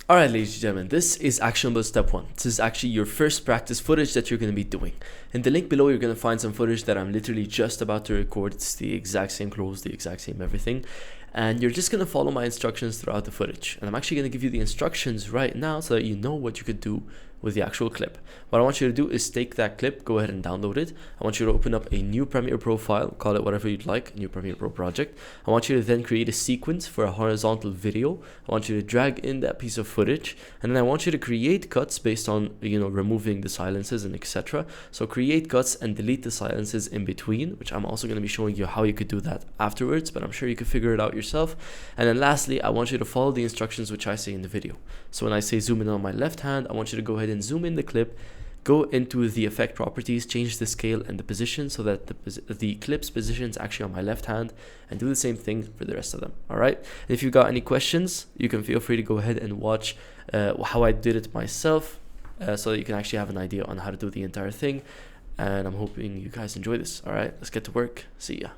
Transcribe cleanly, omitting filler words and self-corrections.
Alright, ladies and gentlemen, this is actionable step 1. This is actually your first practice footage that you're going to be doing. In the link below, you're going to find some footage that I'm literally just about to record. It's the exact same clothes, the exact same everything. And you're just going to follow my instructions throughout the footage. And I'm actually going to give you the instructions right now so that you know what you could do with the actual clip. What I want you to do is take that clip, go ahead and download it. I want you to open up a new Premiere Pro file, call it whatever you'd like, new Premiere Pro project. I want you to then create a sequence for a horizontal video. I want you to drag in that piece of footage, and then I want you to create cuts based on, removing the silences and etc. So create cuts and delete the silences in between, which I'm also going to be showing you how you could do that afterwards, but I'm sure you could figure it out yourself. And then lastly, I want you to follow the instructions which I say in the video. So when I say zoom in on my left hand, I want you to go ahead and zoom in the clip, go into the effect properties, change the scale and the position so that the clip's position is actually on my left hand, and do the same thing for the rest of them. All right. And if you've got any questions, you can feel free to go ahead and watch how I did it myself, so that you can actually have an idea on how to do the entire thing. And I'm hoping you guys enjoy this. All right, let's get to work. See ya.